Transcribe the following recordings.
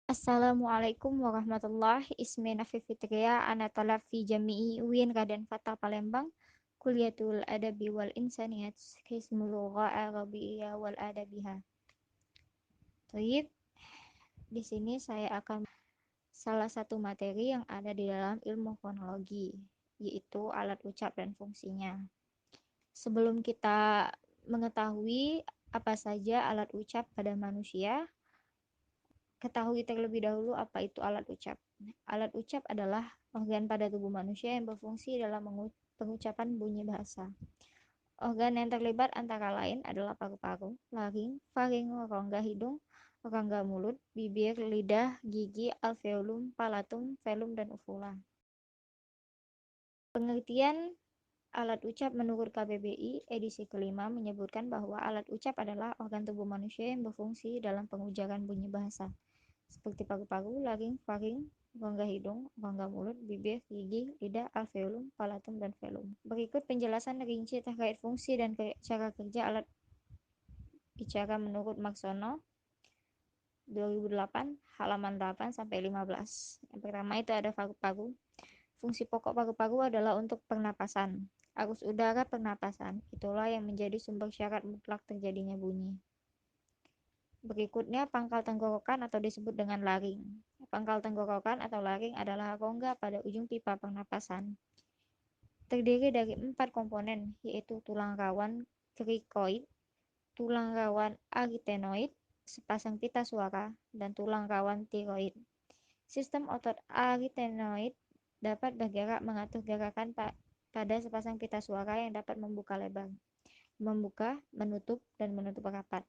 Assalamualaikum warahmatullahi Ismi Nafi Fitria Ana talab fi jami'i UIN Raden Fatah Palembang Kuliatul Adabi wal Insaniyat Qismul Lugha Arabiyyah wal Adabiha. Baik, di sini saya akan salah satu materi yang ada di dalam ilmu fonologi, yaitu alat ucap dan fungsinya. Sebelum kita mengetahui apa saja alat ucap pada manusia, ketahui terlebih dahulu apa itu alat ucap. Alat ucap adalah organ pada tubuh manusia yang berfungsi dalam pengucapan bunyi bahasa. Organ yang terlibat antara lain adalah paru-paru, laring, faring, rongga hidung, rongga mulut, bibir, lidah, gigi, alveolum, palatum, velum, dan uvula. Pengertian alat ucap menurut KBBI edisi kelima menyebutkan bahwa alat ucap adalah organ tubuh manusia yang berfungsi dalam pengujaran bunyi bahasa, seperti paru-paru, laring, faring, rongga hidung, rongga mulut, bibir, gigi, lidah, alveolum, palatum, dan velum. Berikut penjelasan rinci terkait fungsi dan cara kerja alat bicara menurut Marksono 2008 halaman 8 sampai 15. Yang pertama itu ada paru-paru. Fungsi pokok paru-paru adalah untuk pernapasan. Arus udara pernapasan itulah yang menjadi sumber syarat mutlak terjadinya bunyi. Berikutnya pangkal tenggorokan atau disebut dengan laring. Pangkal tenggorokan atau laring adalah rongga pada ujung pipa pernapasan. Terdiri dari 4 komponen, yaitu tulang rawan krikoid, tulang rawan arytenoid, sepasang pita suara, dan tulang rawan tiroid. Sistem otot arytenoid dapat bergerak mengatur gerakan pada sepasang pita suara yang dapat membuka lebar, membuka, menutup, dan menutup rapat.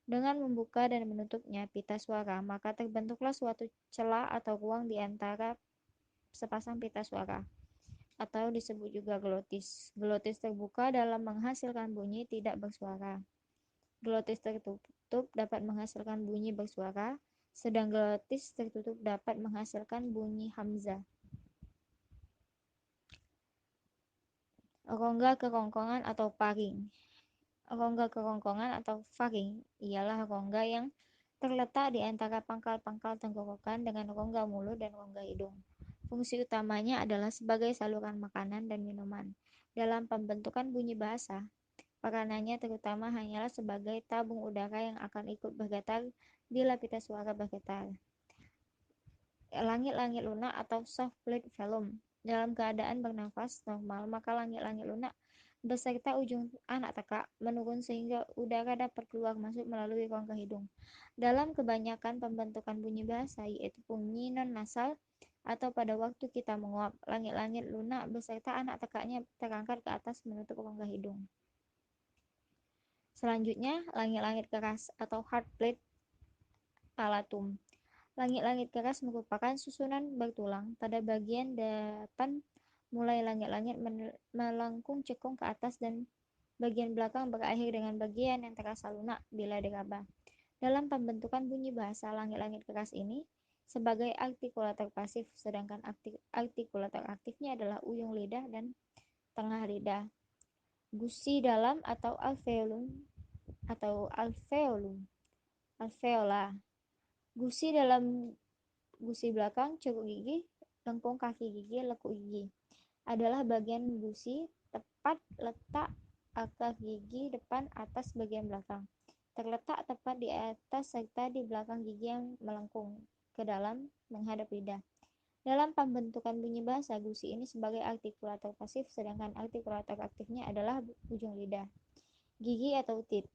Dengan membuka dan menutupnya pita suara, maka terbentuklah suatu celah atau ruang di antara sepasang pita suara, atau disebut juga glotis. Glotis terbuka dalam menghasilkan bunyi tidak bersuara. Glotis tertutup dapat menghasilkan bunyi bersuara, sedang glotis tertutup dapat menghasilkan bunyi hamzah. Rongga kerongkongan atau faring. Rongga kerongkongan atau faring ialah rongga yang terletak di antara pangkal-pangkal tenggorokan dengan rongga mulut dan rongga hidung. Fungsi utamanya adalah sebagai saluran makanan dan minuman. Dalam pembentukan bunyi bahasa, peranannya terutama hanyalah sebagai tabung udara yang akan ikut bergetar bila pita suara bergetar. Langit-langit lunak atau soft plate velum. Dalam keadaan bernafas normal, maka langit-langit lunak beserta ujung anak tekak menurun sehingga udara dapat keluar masuk melalui rongga hidung. Dalam kebanyakan pembentukan bunyi bahasa, yaitu bunyi non-nasal atau pada waktu kita menguap, langit-langit lunak beserta anak tekaknya terangkat ke atas menutup rongga hidung. Selanjutnya, langit-langit keras atau hard plate palatum. Langit-langit keras merupakan susunan bertulang pada bagian depan mulai langit-langit melengkung cekung ke atas dan bagian belakang berakhir dengan bagian yang terasa lunak bila diraba. Dalam pembentukan bunyi bahasa, langit-langit keras ini sebagai artikulator pasif, sedangkan artikulator aktifnya adalah ujung lidah dan tengah lidah. Gusi dalam atau alveola. Gusi dalam, gusi belakang, ceruk gigi, lengkung kaki gigi, lekuk gigi adalah bagian gusi tepat letak akar gigi depan atas bagian belakang. Terletak tepat di atas serta di belakang gigi yang melengkung ke dalam menghadap lidah. Dalam pembentukan bunyi bahasa, gusi ini sebagai artikulator pasif, sedangkan artikulator aktifnya adalah ujung lidah. Gigi atau teeth.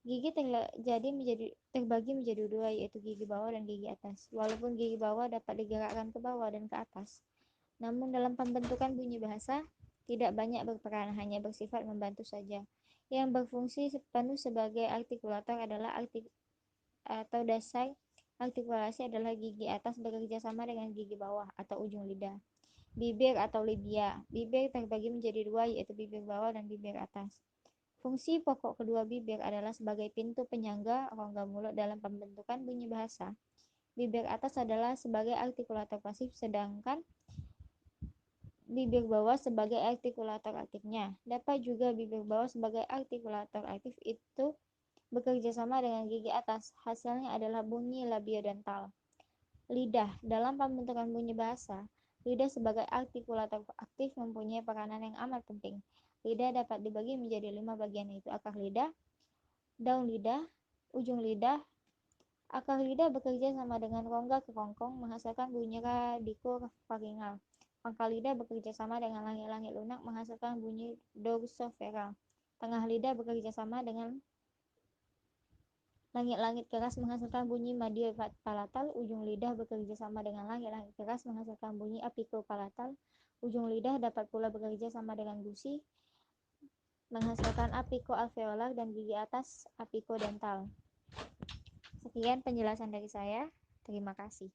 Gigi terbagi menjadi dua, yaitu gigi bawah dan gigi atas. Walaupun gigi bawah dapat digerakkan ke bawah dan ke atas, namun dalam pembentukan bunyi bahasa tidak banyak berperan, hanya bersifat membantu saja. Yang berfungsi penuh sebagai artikulator adalah dasar artikulasi adalah gigi atas bekerja sama dengan gigi bawah atau ujung lidah. Bibir atau libia. Bibir terbagi menjadi dua, yaitu bibir bawah dan bibir atas. Fungsi pokok kedua bibir adalah sebagai pintu penyangga rongga mulut dalam pembentukan bunyi bahasa. Bibir atas adalah sebagai artikulator pasif, sedangkan bibir bawah sebagai artikulator aktifnya. Dapat juga bibir bawah sebagai artikulator aktif itu bekerja sama dengan gigi atas. Hasilnya adalah bunyi labiodental. Lidah. Dalam pembentukan bunyi bahasa, lidah sebagai artikulator aktif mempunyai peranan yang amat penting. Lidah dapat dibagi menjadi 5 bagian, yaitu akar lidah, daun lidah, ujung lidah. Akar lidah bekerja sama dengan rongga kerongkong menghasilkan bunyi radikofaringal. Pangkal lidah bekerja sama dengan langit-langit lunak menghasilkan bunyi dorsoveral. Tengah lidah bekerja sama dengan langit-langit keras menghasilkan bunyi madyopalatal. Ujung lidah bekerja sama dengan langit-langit keras menghasilkan bunyi apikopalatal. Ujung lidah dapat pula bekerja sama dengan gusi menghasilkan apikoalveolar dan gigi atas apikodental. Sekian penjelasan dari saya. Terima kasih.